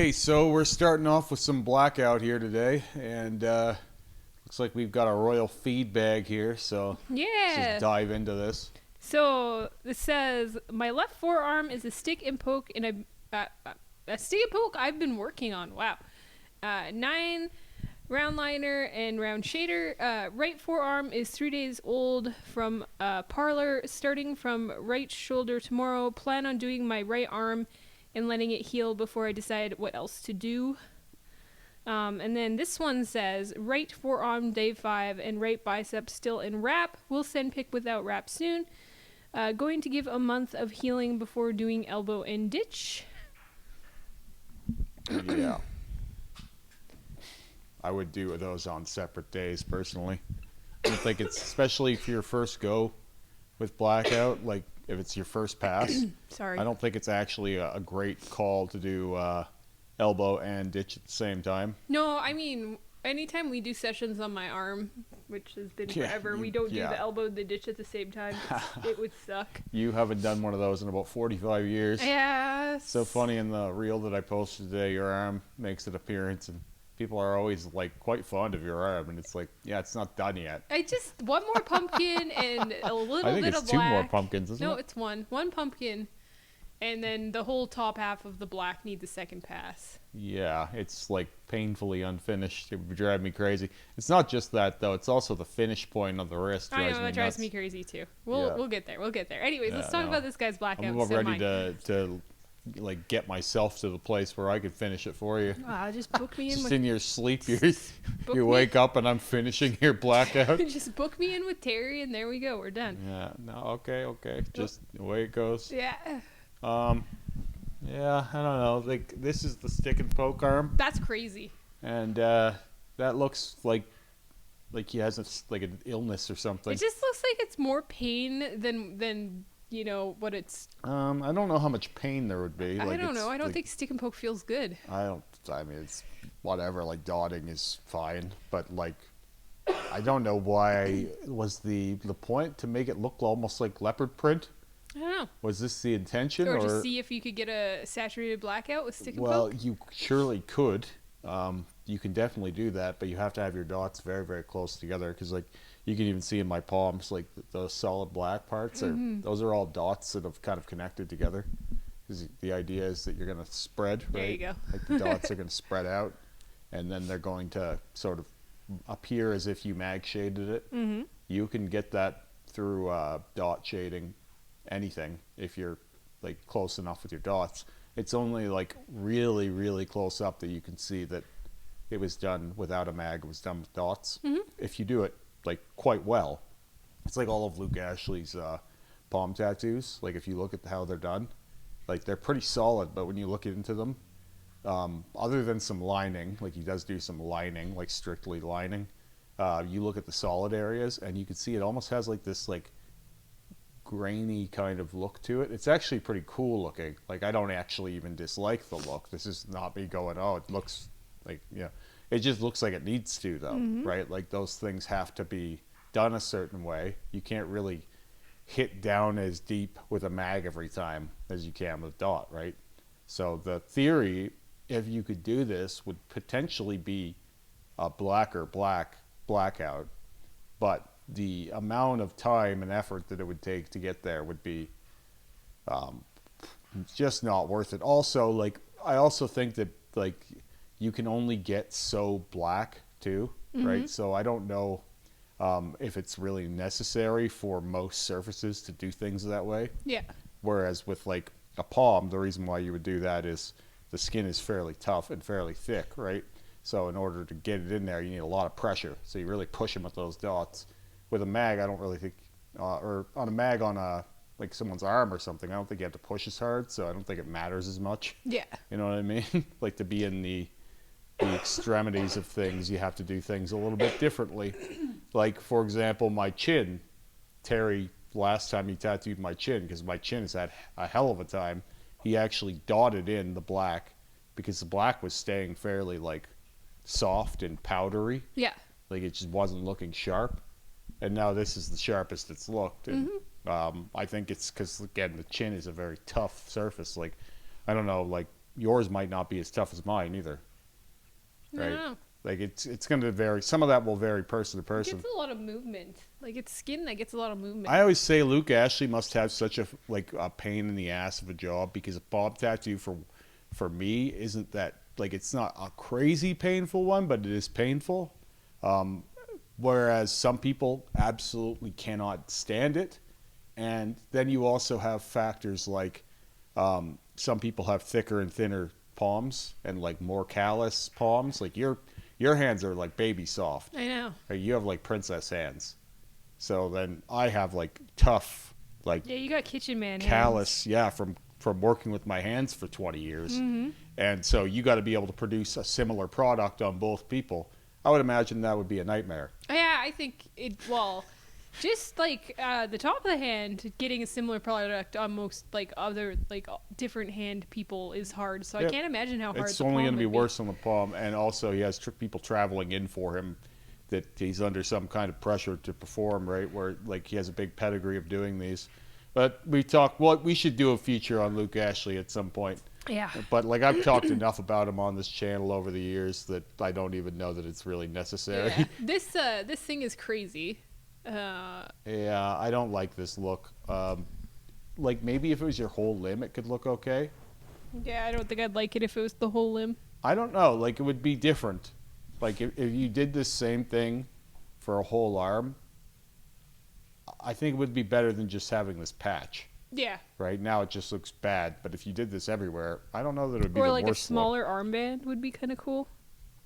Okay, so we're starting off with some Blackout here today, and looks like we've got a royal feed bag here, so let's just dive into this. So this says, my left forearm is a stick and poke a stick and poke I've been working on. Wow. 9 round liner and round shader. Right forearm is 3 days old from parlor, starting from right shoulder tomorrow. Plan on doing my right arm and letting it heal before I decide what else to do. And then this one says, right forearm day 5 and right bicep still in wrap. We'll send pic without wrap soon. Going to give a month of healing before doing elbow and ditch. Yeah. I would do those on separate days, personally. I think it's, especially for your first go with Blackout, like if it's your first pass. Sorry. I don't think it's actually a great call to do elbow and ditch at the same time. No, I mean, anytime we do sessions on my arm, which has been forever, we don't do the elbow and the ditch at the same time. It would suck. You haven't done one of those in about 45 years. Yeah. So funny, in the reel that I posted today, your arm makes an appearance, and people are always like quite fond of your arm, and it's like, yeah, it's not done yet. I just one more pumpkin and a little bit of black. I think it's 2 more pumpkins, isn't it? No, it's one pumpkin, and then the whole top half of the black needs a second pass. Yeah, it's like painfully unfinished. It would drive me crazy. It's not just that though; it's also the finish point on the wrist. I know, that drives me crazy too. We'll get there. We'll get there. Anyways, let's talk about this guy's Blackout. I'm about ready to like get myself to the place where I could finish it for you. Just book me in. Just in your sleep, you wake up and I'm finishing your Blackout. Just book me in with Terry, and there we go. We're done. Yeah. No. Okay. Just the way it goes. Yeah. Yeah. I don't know. Like, this is the stick and poke arm. That's crazy. And that looks like he has an illness or something. It just looks like it's more pain than you know what it's. I don't know how much pain there would be. I don't know. I don't think stick and poke feels good. I mean, it's whatever. Like, dotting is fine, but like, I don't know why was the point to make it look almost like leopard print. I don't know. Was this the intention, or to see if you could get a saturated Blackout with stick and poke? Well, you surely could. You can definitely do that, but you have to have your dots very, very close together, because like you can even see in my palms, like the solid black parts those are all dots that have kind of connected together. Because the idea is that you're going to spread, right? There you go. Like the dots are going to spread out, and then they're going to sort of appear as if you mag shaded it. Mm-hmm. You can get that through dot shading anything if you're like close enough with your dots. It's only like really, really close up that you can see that it was done without a mag. It was done with dots. Mm-hmm. If you do it like quite well, it's like all of Luke Ashley's palm tattoos. Like, if you look at how they're done, like, they're pretty solid, but when you look into them, other than some lining, like he does do some lining, like strictly lining, you look at the solid areas and you can see it almost has like this like grainy kind of look to it. It's actually pretty cool looking. Like, I don't actually even dislike the look. This is not me going, oh, it looks like, yeah, it just looks like it needs to though. Mm-hmm. Right? Like, those things have to be done a certain way. You can't really hit down as deep with a mag every time as you can with dot, right? So the theory, if you could do this, would potentially be a blacker Blackout, but the amount of time and effort that it would take to get there would be just not worth it. Also, like, I also think that like you can only get so black too, mm-hmm. right? So I don't know if it's really necessary for most surfaces to do things that way. Yeah. Whereas with like a palm, the reason why you would do that is the skin is fairly tough and fairly thick, right? So in order to get it in there, you need a lot of pressure. So you really push them with those dots. With a mag, I don't really think, or on a mag on like someone's arm or something, I don't think you have to push as hard, so I don't think it matters as much. Yeah. You know what I mean? Like, to be in the extremities of things, you have to do things a little bit differently. Like, for example, my chin, Terry, last time he tattooed my chin, because my chin has had a hell of a time, he actually dotted in the black, because the black was staying fairly, like, soft and powdery. Yeah. Like, it just wasn't looking sharp. And now this is the sharpest it's looked. And I think it's because, again, the chin is a very tough surface. Like, I don't know, like, yours might not be as tough as mine either. Right? No. Like it's going to vary. Some of that will vary person to It person. gets a lot of movement. Like it's skin that gets a lot of movement. I always say Luke Ashley must have such a pain in the ass of a job, because a palm tattoo for me isn't that, like, it's not a crazy painful one, but it is painful. Whereas some people absolutely cannot stand it. And then you also have factors like some people have thicker and thinner palms and like more callous palms. Like your hands are like baby soft. I know. Like, you have like princess hands. So then I have like tough, like, Yeah, you got kitchen man callous, hands. yeah, from working with my hands for 20 years. And so you got to be able to produce a similar product on both people. I would imagine that would be a nightmare. Yeah, I think just like the top of the hand, getting a similar product on most like other like different hand people is hard. So Yep. I can't imagine how hard It's the only palm going to be would worse on the palm, and also he has people traveling in for him that he's under some kind of pressure to perform, right? Where like he has a big pedigree of doing these. But we should do a feature on Luke Ashley at some point. Yeah. But like I've talked enough about him on this channel over the years that I don't even know that it's really necessary. Yeah. This thing is crazy. Yeah, I don't like this look. Like maybe if it was your whole limb, it could look okay. Yeah, I don't think I'd like it if it was the whole limb. I don't know. Like, it would be different. Like, if you did the same thing for a whole arm, I think it would be better than just having this patch. Yeah. Right now, it just looks bad. But if you did this everywhere, I don't know that it would be Or the like worst a smaller armband would be kind of cool.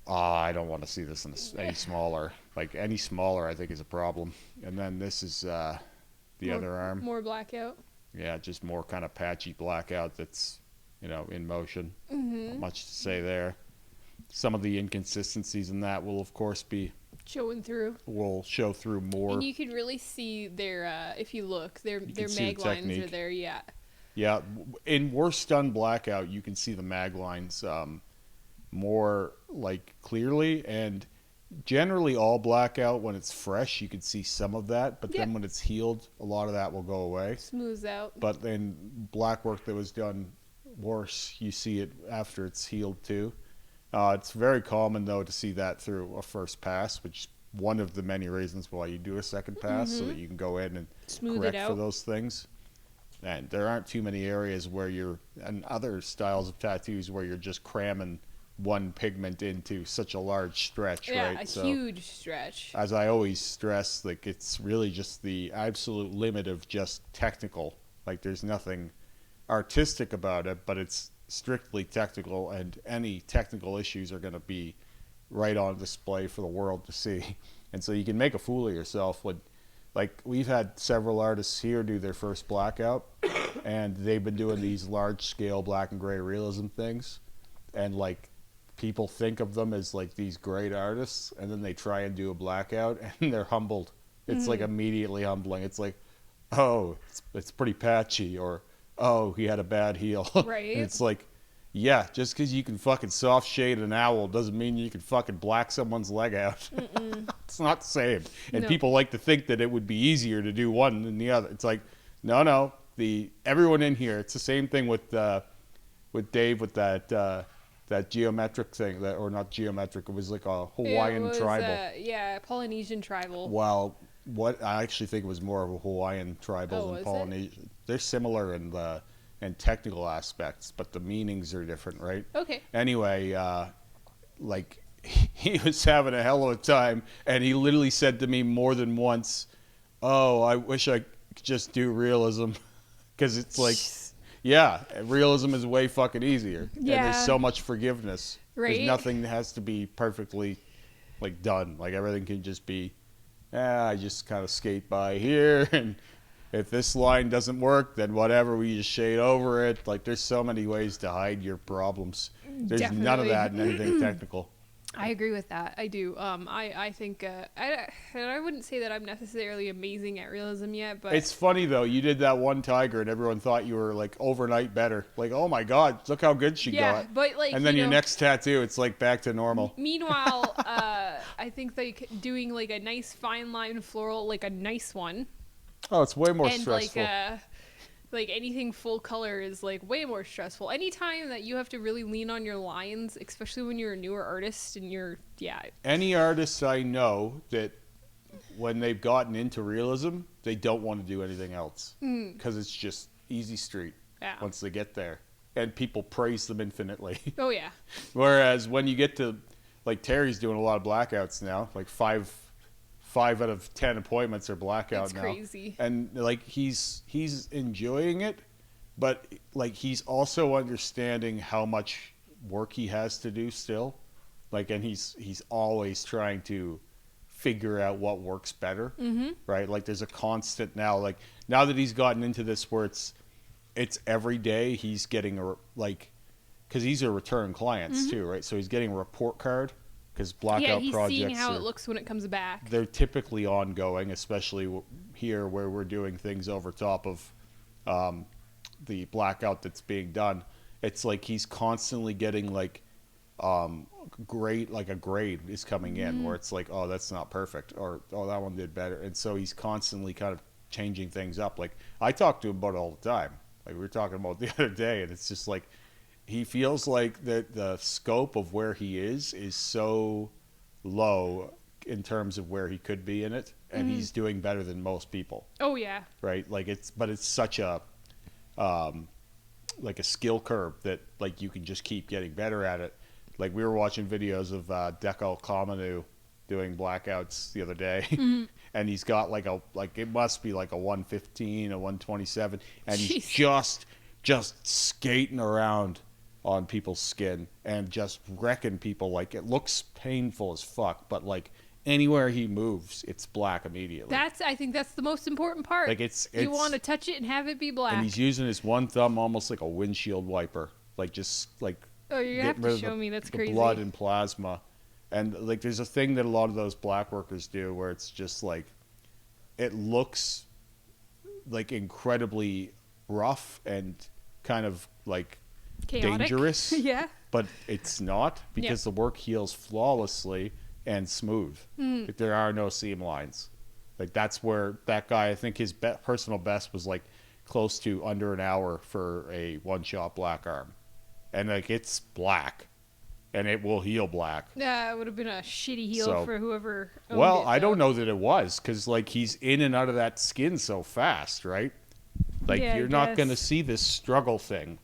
I don't want to see this any smaller. Like, any smaller, I think, is a problem. And then this is the other arm. More blackout. Yeah, just more kind of patchy blackout that's, in motion. Not much to say there. Some of the inconsistencies in that will, of course, will show through more. And you could really see their, if you look, their mag lines are there, yeah. Yeah, in worse done blackout, you can see the mag lines more like clearly, and generally all blackout, when it's fresh, you can see some of that, but then when it's healed, a lot of that will go away. Smooths out. But then black work that was done worse, you see it after it's healed too. It's very common though to see that through a first pass, which is one of the many reasons why you do a second pass, so that you can go in and smooth correct it out for those things. And there aren't too many areas where and other styles of tattoos where you're just cramming one pigment into such a large stretch, right? Yeah, a huge stretch. As I always stress, like, it's really just the absolute limit of just technical. Like, there's nothing artistic about it, but it's strictly technical, and any technical issues are going to be right on display for the world to see. And so you can make a fool of yourself when, like, we've had several artists here do their first blackout, and they've been doing these large scale black and gray realism things, and like, people think of them as like these great artists, and then they try and do a blackout and they're humbled. It's like immediately humbling. It's like, oh, it's pretty patchy, or oh, he had a bad heel. Right. And it's like, yeah, just because you can fucking soft shade an owl doesn't mean you can fucking black someone's leg out. It's not the same. And people like to think that it would be easier to do one than the other. It's like, no. Everyone in here, it's the same thing with Dave with that geometric thing, or not geometric, it was like a Hawaiian tribal. Polynesian tribal. Well, what I actually think it was more of a Hawaiian tribal than Polynesian. They're similar in technical aspects, but the meanings are different, right? Okay. Anyway, like, he was having a hell of a time, and he literally said to me more than once, oh, I wish I could just do realism, because it's like, yeah, realism is way fucking easier. Yeah. And there's so much forgiveness. Right. Because nothing has to be perfectly, like, done. Like, everything can just be, I just kind of skate by here, and if this line doesn't work, then whatever, we just shade over it. Like, there's so many ways to hide your problems. There's none of that in anything technical. I agree with that. I do. I think I wouldn't say that I'm necessarily amazing at realism yet, but it's funny though. You did that one tiger, and everyone thought you were like overnight better. Like, oh my god, look how good she got. But like, and then your next tattoo, it's like back to normal. Meanwhile, I think like doing like a nice fine line floral, like a nice one. Oh, it's way more and stressful. Like Like anything full color is like way more stressful. Anytime that you have to really lean on your lines, especially when you're a newer artist and you're, yeah. Any artists I know that when they've gotten into realism, they don't want to do anything else because it's just easy street once they get there. And people praise them infinitely. Oh, yeah. Whereas when you get to, like Terry's doing a lot of blackouts now, like five out of 10 appointments are blackout That's now. crazy. And like he's enjoying it, but like he's also understanding how much work he has to do still. Like, and he's always trying to figure out what works better, right? Like there's a constant now, like now that he's gotten into this where it's every day he's getting because these are return clients too, right? So he's getting a report card because blackout he's projects seeing how it looks when it comes back. They're typically ongoing, especially here where we're doing things over top of the blackout that's being done. It's like he's constantly getting like a grade is coming in where it's like, oh, that's not perfect, or oh, that one did better. And so he's constantly kind of changing things up. Like I talk to him about it all the time. Like we were talking about the other day, and it's just like he feels like the scope of where he is so low in terms of where he could be in it, and he's doing better than most people. Oh, yeah. Right? Like it's such a like a skill curve that like you can just keep getting better at it. Like we were watching videos of Decal Kamanu doing blackouts the other day, and he's got like it must be like a 115, a 127, and he's just skating around on people's skin and just wrecking people. Like it looks painful as fuck, but like anywhere he moves, it's black immediately. I think that's the most important part. Like it's you want to touch it and have it be black. And he's using his one thumb almost like a windshield wiper, like just like. Oh, you have to show me. That's crazy. Blood and plasma, and like there's a thing that a lot of those black workers do where it's just like, it looks like incredibly rough and kind of like chaotic. Dangerous. Yeah. But it's not, because the work heals flawlessly and smooth. Like, there are no seam lines. Like that's where that guy, I think his personal best was like close to under an hour for a one-shot black arm. And like it's black, and it will heal black. Yeah, it would have been a shitty heal for whoever owned well, it, I don't know that it was, because like he's in and out of that skin so fast, right? Like you're not going to see this struggle thing,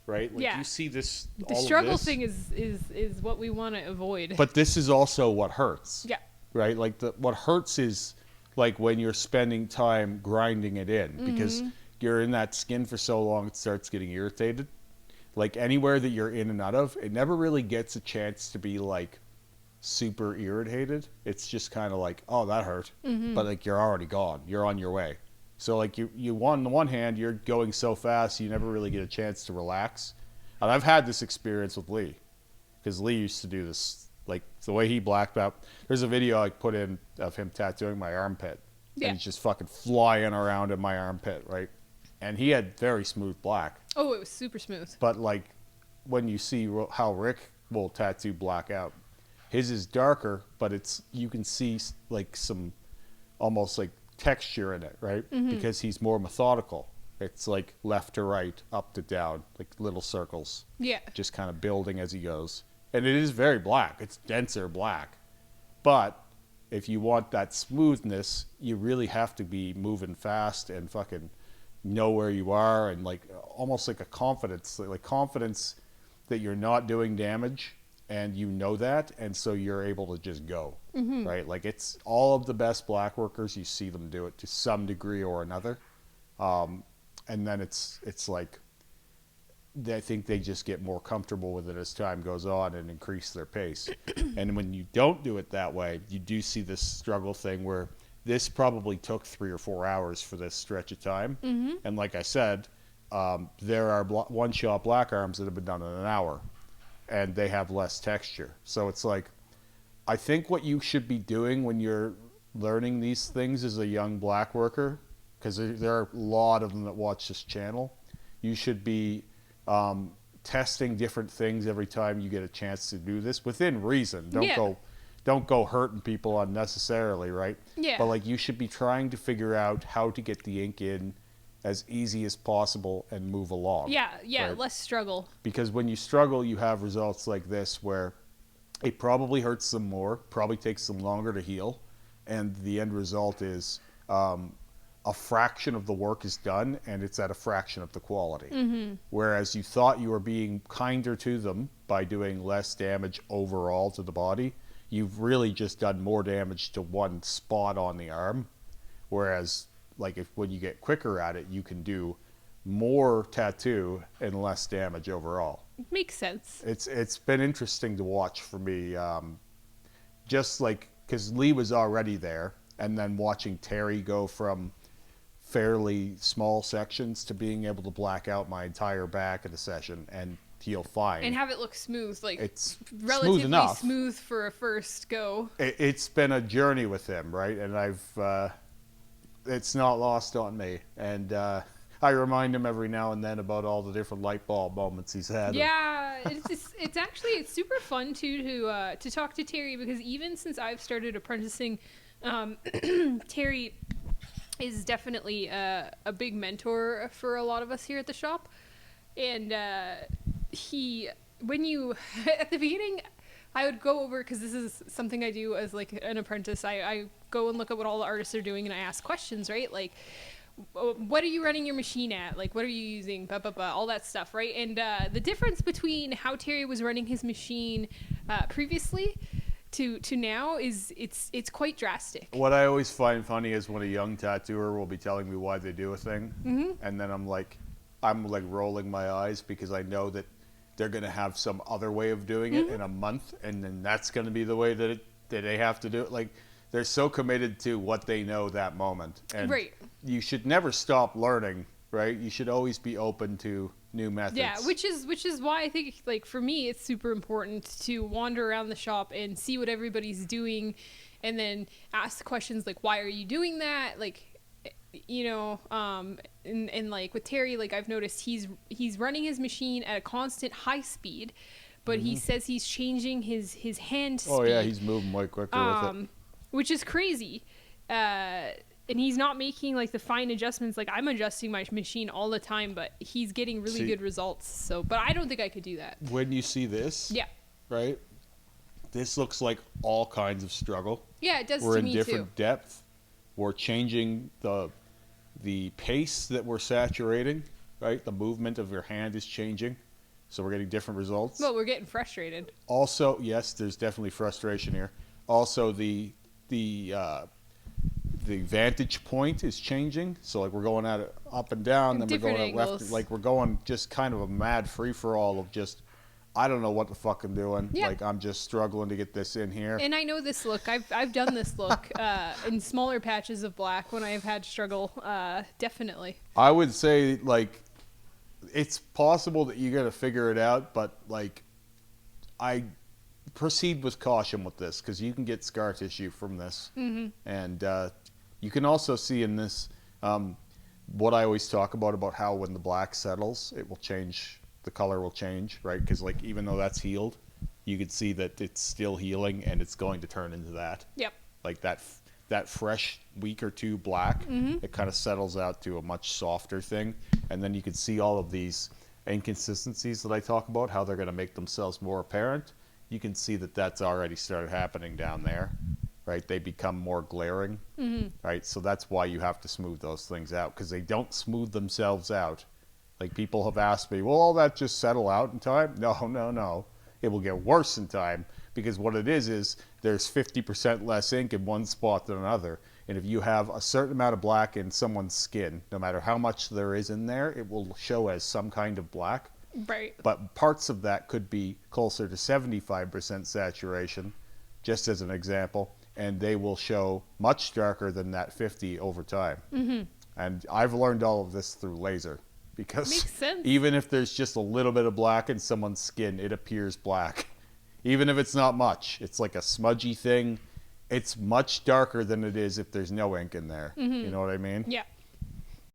right? Like you see this. The struggle thing is what we want to avoid. But this is also what hurts. Yeah. Right. Like what hurts is like when you're spending time grinding it in, because you're in that skin for so long, it starts getting irritated. Like anywhere that you're in and out of, it never really gets a chance to be like super irritated. It's just kind of like, oh, that hurt. But like you're already gone. You're on your way. So like you on the one hand, you're going so fast, you never really get a chance to relax. And I've had this experience with Lee, because Lee used to do this, like the way he blacked out. There's a video I put in of him tattooing my armpit. Yeah. And he's just fucking flying around in my armpit, right? And he had very smooth black. Oh, it was super smooth. But like when you see how Rick will tattoo blackout, his is darker, but you can see like some almost like texture in it, right? Because he's more methodical. It's like left to right, up to down, like little circles. Yeah. Just kind of building as he goes. And it is very black. It's denser black. But if you want that smoothness, you really have to be moving fast and fucking know where you are, and like almost like a confidence that you're not doing damage, and you know that, and so you're able to just go, right? Like it's all of the best black workers, you see them do it to some degree or another, and then it's like I think they just get more comfortable with it as time goes on and increase their pace. And when you don't do it that way, you do see this struggle thing where this probably took 3 or 4 hours for this stretch of time. And like I said, there are one-shot black arms that have been done in an hour, and they have less texture. So it's like, I think what you should be doing when you're learning these things as a young black worker, because there are a lot of them that watch this channel, you should be testing different things every time you get a chance to do this within reason. Don't go hurting people unnecessarily, right? Yeah. But like you should be trying to figure out how to get the ink in as easy as possible and move along. Yeah, right? less struggle. Because when you struggle, you have results like this where it probably hurts them more, probably takes them longer to heal, and the end result is a fraction of the work is done, and it's at a fraction of the quality. Whereas you thought you were being kinder to them by doing less damage overall to the body, you've really just done more damage to one spot on the arm. Whereas, like, when you get quicker at it, you can do more tattoo and less damage overall. Makes sense. It's been interesting to watch for me, just like because Lee was already there, and then watching Terry go from fairly small sections to being able to black out my entire back in a session and heal fine. And have it look smooth, like It's relatively smooth enough. smooth for a first go. It's been a journey with him, right? And it's not lost on me. And I remind him every now and then about all the different light bulb moments he's had. Yeah, it's super fun to talk to Terry, because even since I've started apprenticing, Terry is definitely a big mentor for a lot of us here at the shop. And at the beginning, I would go over, because this is something I do as like an apprentice. I go and look at what all the artists are doing, and I ask questions, right? Like, what are you running your machine at? Like, what are you using? Blah, blah, blah, all that stuff, right? And the difference between how Terry was running his machine previously to now is it's quite drastic. What I always find funny is when a young tattooer will be telling me why they do a thing, and then I'm like rolling my eyes, because I know that they're going to have some other way of doing it in a month, and then that's going to be the way that they have to do it. Like, they're so committed to what they know that moment, and you should never stop learning, right? You should always be open to new methods. Yeah, which is why I think, like, for me, it's super important to wander around the shop and see what everybody's doing, and then ask questions like, why are you doing that? Like, you know, and like with Terry, like, I've noticed he's running his machine at a constant high speed, but he says he's changing his hand speed. Oh yeah, he's moving way quicker with it. Which is crazy. And he's not making like the fine adjustments. Like, I'm adjusting my machine all the time, but he's getting really good results. So, but I don't think I could do that. When you see this, right? This looks like all kinds of struggle. Yeah, it does We're to me in different depth. We're changing the pace that we're saturating, right? The movement of your hand is changing. So we're getting different results. Well, we're getting frustrated. Also, yes, there's definitely frustration here. Also, the vantage point is changing. So like, we're going at it up and down, then Different we're going angles. at left. Like, we're going just kind of a mad free-for-all of just, I don't know what the fuck I'm doing. Yeah. Like, I'm just struggling to get this in here. And I know this look. I've done this look in smaller patches of black when I've had struggle. Definitely. I would say, like, it's possible that you're going to figure it out, but like, I proceed with caution with this, because you can get scar tissue from this. And you can also see in this what I always talk about how when the black settles, it will change, the color will change, right? Because like, even though that's healed, you can see that it's still healing, and it's going to turn into that. Yep. Like that fresh week or two black, it kind of settles out to a much softer thing. And then you can see all of these inconsistencies that I talk about, how they're going to make themselves more apparent. You can see that that's already started happening down there, right? They become more glaring, right? So that's why you have to smooth those things out, because they don't smooth themselves out. Like, people have asked me, will all that just settle out in time? No. It will get worse in time, because what it is there's 50% less ink in one spot than another. And if you have a certain amount of black in someone's skin, no matter how much there is in there, it will show as some kind of black. Right. But parts of that could be closer to 75% saturation, just as an example, and they will show much darker than that 50 over time. And I've learned all of this through laser, because Makes sense. even if there's just a little bit of black in someone's skin, it appears black. Even if it's not much, it's like a smudgy thing. It's much darker than it is if there's no ink in there. You know what I mean? Yeah.